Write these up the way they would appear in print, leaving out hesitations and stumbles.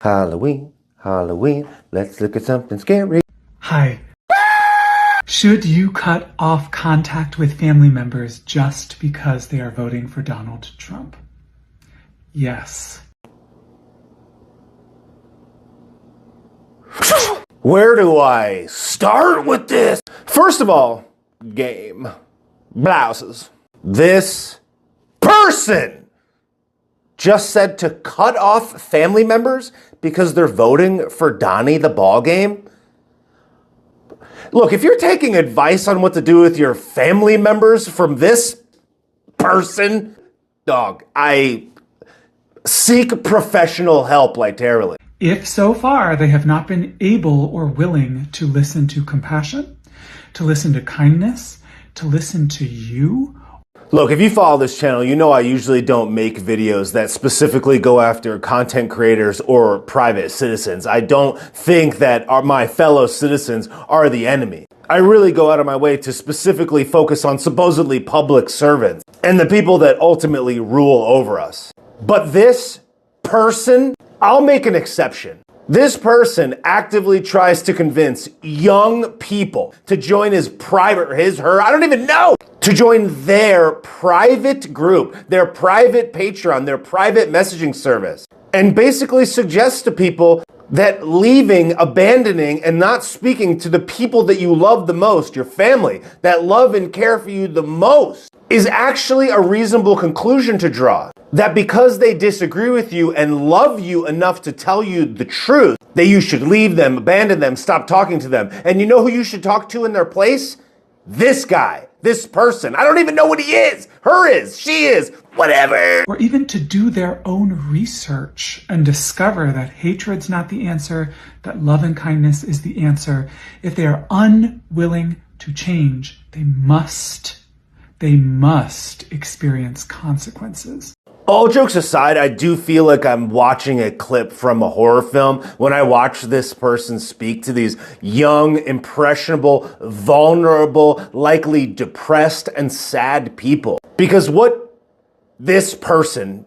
Halloween, Halloween, let's look at something scary. Hi. Should you cut off contact with family members just because they are voting for Donald Trump? Yes. Where do I start with this? First of all, game. Blouses. This person just said to cut off family members because they're voting for Donnie the ball game. Look, if you're taking advice on what to do with your family members from this person, dog, I seek professional help like terribly. If so far they have not been able or willing to listen to compassion, to listen to kindness, to listen to you. Look, if you follow this channel, you know I usually don't make videos that specifically go after content creators or private citizens. I don't think that my fellow citizens are the enemy. I really go out of my way to specifically focus on supposedly public servants and the people that ultimately rule over us. But this person, I'll make an exception. This person actively tries to convince young people to join his her, I don't even know, to join their private group, their private Patreon, their private messaging service, and basically suggests to people that leaving, abandoning, and not speaking to the people that you love the most, your family, that love and care for you the most, is actually a reasonable conclusion to draw. That because they disagree with you and love you enough to tell you the truth, that you should leave them, abandon them, stop talking to them. And you know who you should talk to in their place? This guy, this person. I don't even know what he is, her is, she is, whatever. Or even to do their own research and discover that hatred's not the answer, that love and kindness is the answer. If they are unwilling to change, they must experience consequences. All jokes aside, I do feel like I'm watching a clip from a horror film when I watch this person speak to these young, impressionable, vulnerable, likely depressed and sad people. Because what this person,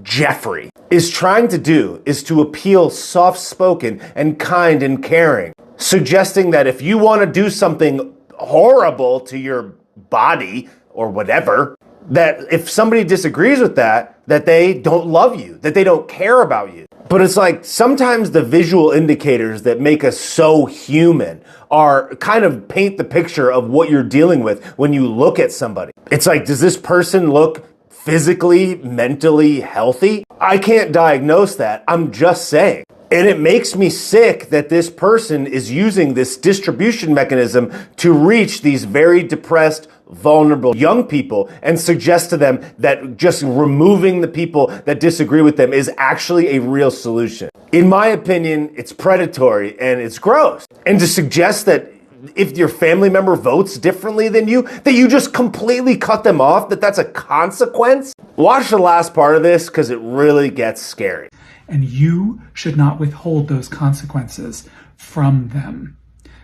Jeffrey, is trying to do is to appeal soft-spoken and kind and caring, suggesting that if you want to do something horrible to your body or whatever, that if somebody disagrees with that they don't love you, that they don't care about you. But it's like sometimes the visual indicators that make us so human are kind of paint the picture of what you're dealing with when you look at somebody. It's like, does this person look physically, mentally healthy? I can't diagnose that. I'm just saying. And it makes me sick that this person is using this distribution mechanism to reach these very depressed, vulnerable young people and suggest to them that just removing the people that disagree with them is actually a real solution. In my opinion, it's predatory and it's gross. And to suggest that if your family member votes differently than you, that you just completely cut them off, that's a consequence. Watch the last part of this because it really gets scary. And you should not withhold those consequences from them.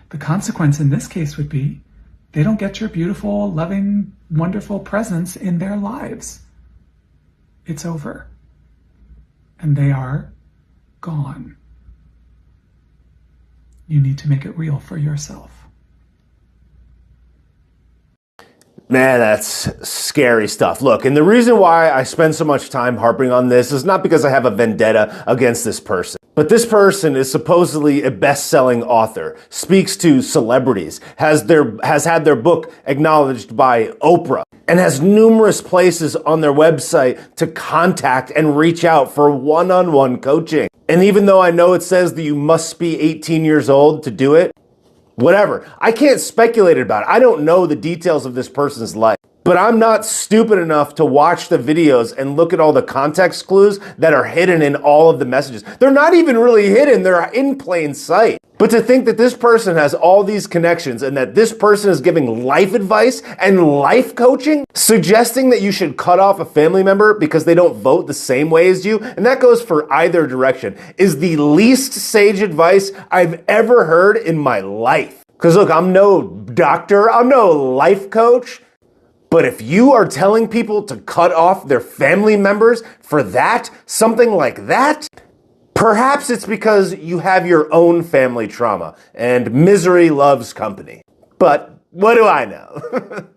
The consequence in this case would be they don't get your beautiful, loving, wonderful presence in their lives. It's over. And they are gone. You need to make it real for yourself. Man, that's scary stuff. Look, and the reason why I spend so much time harping on this is not because I have a vendetta against this person. But this person is supposedly a best-selling author, speaks to celebrities, has had their book acknowledged by Oprah, and has numerous places on their website to contact and reach out for one-on-one coaching. And even though I know it says that you must be 18 years old to do it, whatever. I can't speculate about it. I don't know the details of this person's life. But I'm not stupid enough to watch the videos and look at all the context clues that are hidden in all of the messages. They're not even really hidden. They're in plain sight. But to think that this person has all these connections and that this person is giving life advice and life coaching, suggesting that you should cut off a family member because they don't vote the same way as you, and that goes for either direction, is the least sage advice I've ever heard in my life. Because look, I'm no doctor, I'm no life coach, but if you are telling people to cut off their family members for that, something like that, Perhaps it's because you have your own family trauma and misery loves company. But what do I know?